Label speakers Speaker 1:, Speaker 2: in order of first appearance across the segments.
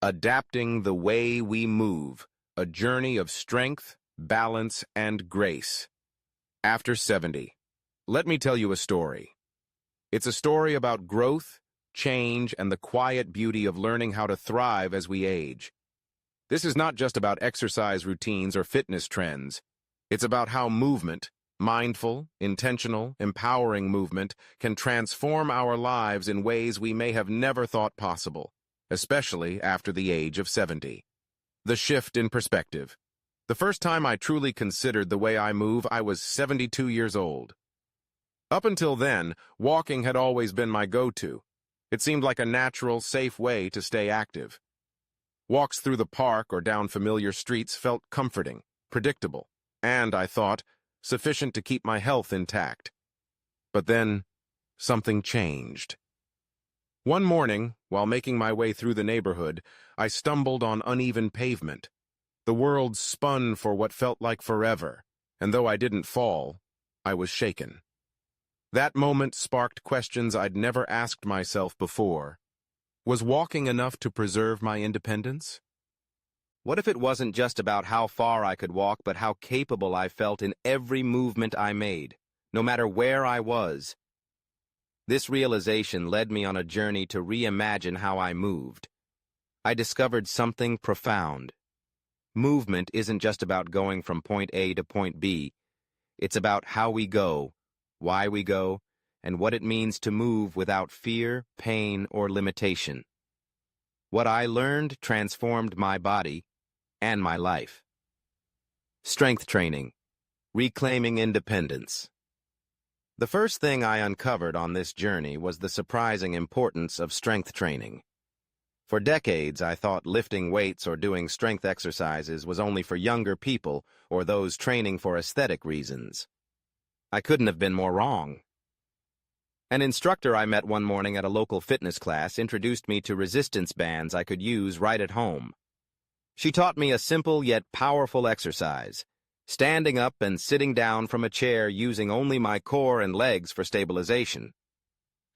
Speaker 1: Adapting the way we move, a journey of strength, balance, and grace. After 70. Let me tell you a story. It's a story about growth, change, and the quiet beauty of learning how to thrive as we age. This is not just about exercise routines or fitness trends. It's about how movement, mindful, intentional, empowering movement, can transform our lives in ways we may have never thought possible, especially after the age of 70. The shift in perspective. The first time I truly considered the way I move, I was 72 years old. Up until then, walking had always been my go-to. It seemed like a natural, safe way to stay active. Walks through the park or down familiar streets felt comforting, predictable, and, I thought, sufficient to keep my health intact. But then, something changed. One morning, while making my way through the neighborhood, I stumbled on uneven pavement. The world spun for what felt like forever, and though I didn't fall, I was shaken. That moment sparked questions I'd never asked myself before. Was walking enough to preserve my independence?
Speaker 2: What if it wasn't just about how far I could walk, but how capable I felt in every movement I made, no matter where I was? This realization led me on a journey to reimagine how I moved. I discovered something profound. Movement isn't just about going from point A to point B. It's about how we go, why we go, and what it means to move without fear, pain, or limitation. What I learned transformed my body and my life. Strength training, reclaiming independence. The first thing I uncovered on this journey was the surprising importance of strength training. For decades, I thought lifting weights or doing strength exercises was only for younger people or those training for aesthetic reasons. I couldn't have been more wrong. An instructor I met one morning at a local fitness class introduced me to resistance bands I could use right at home. She taught me a simple yet powerful exercise, standing up and sitting down from a chair using only my core and legs for stabilization.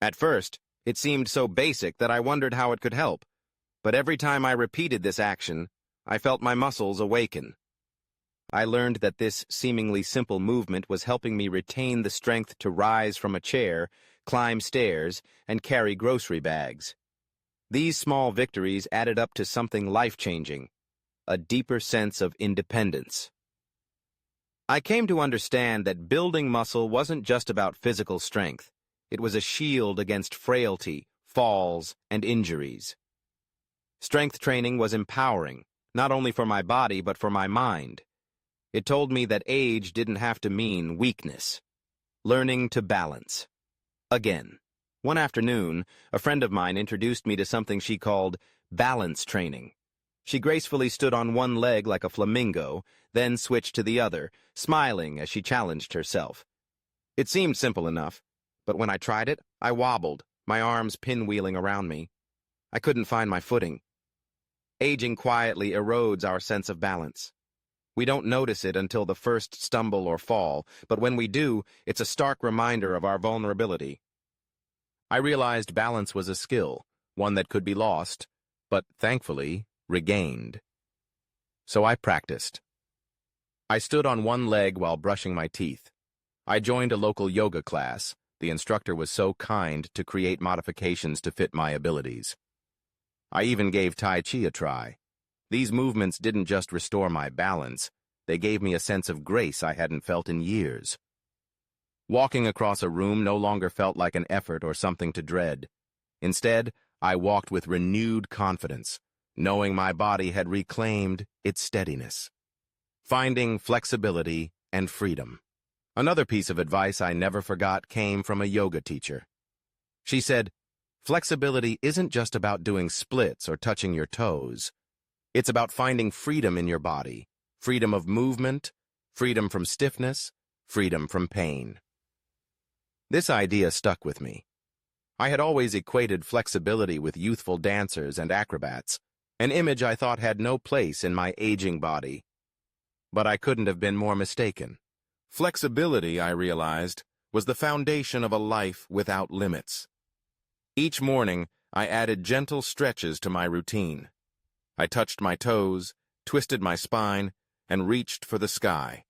Speaker 2: At first, it seemed so basic that I wondered how it could help, but every time I repeated this action, I felt my muscles awaken. I learned that this seemingly simple movement was helping me retain the strength to rise from a chair, climb stairs, and carry grocery bags. These small victories added up to something life-changing, a deeper sense of independence. I came to understand that building muscle wasn't just about physical strength. It was a shield against frailty, falls, and injuries. Strength training was empowering, not only for my body but for my mind. It told me that age didn't have to mean weakness. Learning to balance. Again, one afternoon, a friend of mine introduced me to something she called balance training. She gracefully stood on one leg like a flamingo, then switched to the other, smiling as she challenged herself. It seemed simple enough, but when I tried it, I wobbled, my arms pinwheeling around me. I couldn't find my footing. Aging quietly erodes our sense of balance. We don't notice it until the first stumble or fall, but when we do, it's a stark reminder of our vulnerability. I realized balance was a skill, one that could be lost, but thankfully, regained. So I practiced. I stood on one leg while brushing my teeth. I joined a local yoga class. The instructor was so kind to create modifications to fit my abilities. I even gave Tai Chi a try. These movements didn't just restore my balance, they gave me a sense of grace I hadn't felt in years. Walking across a room no longer felt like an effort or something to dread. Instead, I walked with renewed confidence, knowing my body had reclaimed its steadiness. Finding flexibility and freedom. Another piece of advice I never forgot came from a yoga teacher. She said, "Flexibility isn't just about doing splits or touching your toes. It's about finding freedom in your body, freedom of movement, freedom from stiffness, freedom from pain." This idea stuck with me. I had always equated flexibility with youthful dancers and acrobats, an image I thought had no place in my aging body. But I couldn't have been more mistaken. Flexibility, I realized, was the foundation of a life without limits. Each morning, I added gentle stretches to my routine.
Speaker 1: I touched my toes, twisted my spine, and reached for the sky.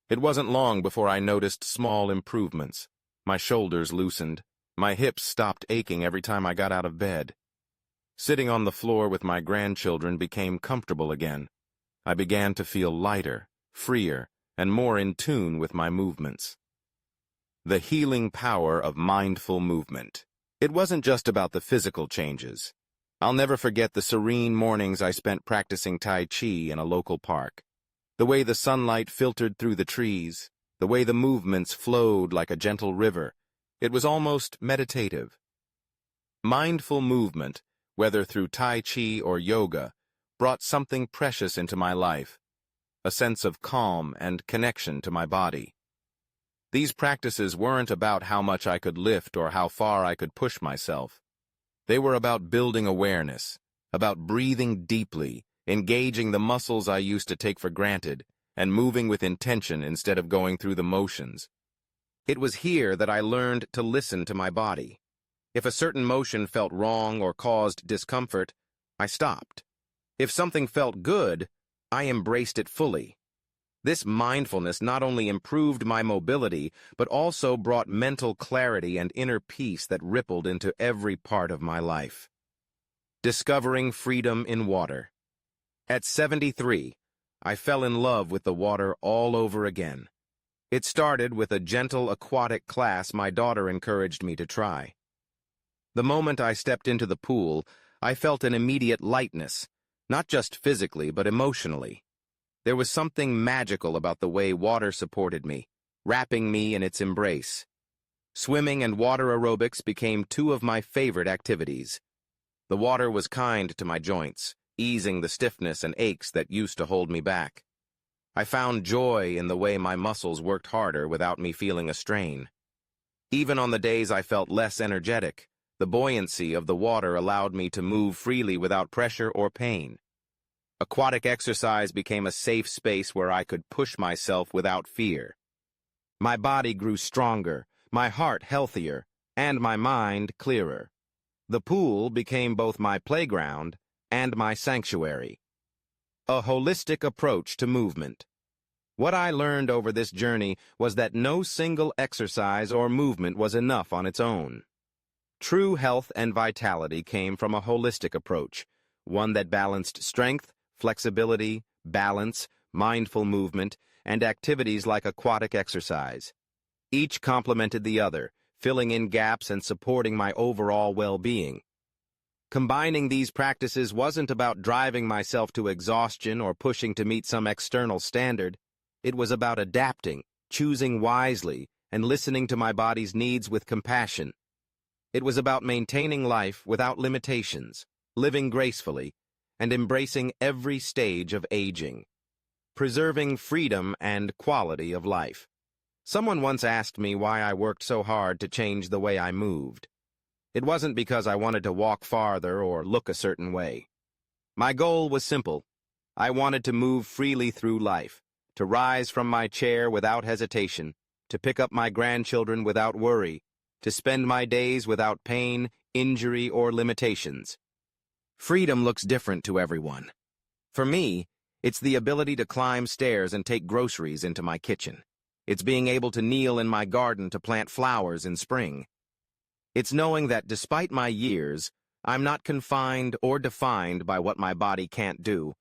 Speaker 1: It wasn't long before I noticed small improvements. My shoulders loosened. My hips stopped aching every time I got out of bed. Sitting on the floor with my grandchildren became comfortable again. I began to feel lighter, freer, and more in tune with my movements. The healing power of mindful movement. It wasn't just about the physical changes. I'll never forget the serene mornings I spent practicing Tai Chi in a local park. The way the sunlight filtered through the trees, the way the movements flowed like a gentle river. It was almost meditative. Mindful movement, whether through Tai Chi or yoga, brought something precious into my life, a sense of calm and connection to my body. These practices weren't about how much I could lift or how far I could push myself. They were about building awareness, about breathing deeply, engaging the muscles I used to take for granted, and moving with intention instead of going through the motions. It was here that I learned to listen to my body. If a certain motion felt wrong or caused discomfort, I stopped. If something felt good, I embraced it fully. This mindfulness not only improved my mobility, but also brought mental clarity and inner peace that rippled into every part of my life. Discovering freedom in water. At 73, I fell in love with the water all over again. It started with a gentle aquatic class my daughter encouraged me to try. The moment I stepped into the pool, I felt an immediate lightness, not just physically but emotionally. There was something magical about the way water supported me, wrapping me in its embrace. Swimming and water aerobics became two of my favorite activities. The water was kind to my joints, easing the stiffness and aches that used to hold me back. I found joy in the way my muscles worked harder without me feeling a strain. Even on the days I felt less energetic, the buoyancy of the water allowed me to move freely without pressure or pain. Aquatic exercise became a safe space where I could push myself without fear. My body grew stronger, my heart healthier, and my mind clearer. The pool became both my playground and my sanctuary. A holistic approach to movement. What I learned over this journey was that no single exercise or movement was enough on its own. True health and vitality came from a holistic approach, one that balanced strength, flexibility, balance, mindful movement, and activities like aquatic exercise. Each complemented the other, filling in gaps and supporting my overall well-being. Combining these practices wasn't about driving myself to exhaustion or pushing to meet some external standard. It was about adapting, choosing wisely, and listening to my body's needs with compassion. It was about maintaining life without limitations, living gracefully, and embracing every stage of aging, preserving freedom and quality of life. Someone once asked me why I worked so hard to change the way I moved. It wasn't because I wanted to walk farther or look a certain way. My goal was simple. I wanted to move freely through life, to rise from my chair without hesitation, to pick up my grandchildren without worry, to spend my days without pain, injury, or limitations. Freedom looks different to everyone. For me, it's the ability to climb stairs and take groceries into my kitchen. It's being able to kneel in my garden to plant flowers in spring. It's knowing that despite my years, I'm not confined or defined by what my body can't do,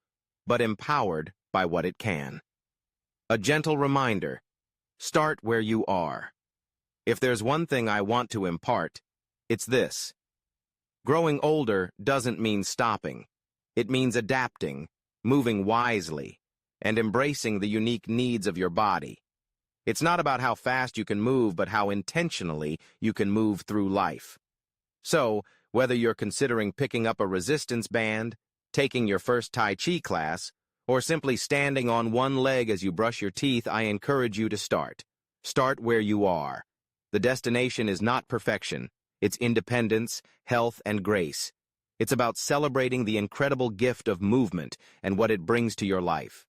Speaker 1: but empowered by what it can. A gentle reminder, start where you are. If there's one thing I want to impart, it's this. Growing older doesn't mean stopping. It means adapting, moving wisely, and embracing the unique needs of your body. It's not about how fast you can move, but how intentionally you can move through life. So, whether you're considering picking up a resistance band, taking your first Tai Chi class, or simply standing on one leg as you brush your teeth, I encourage you to start. Start where you are. The destination is not perfection. It's independence, health, and grace. It's about celebrating the incredible gift of movement and what it brings to your life.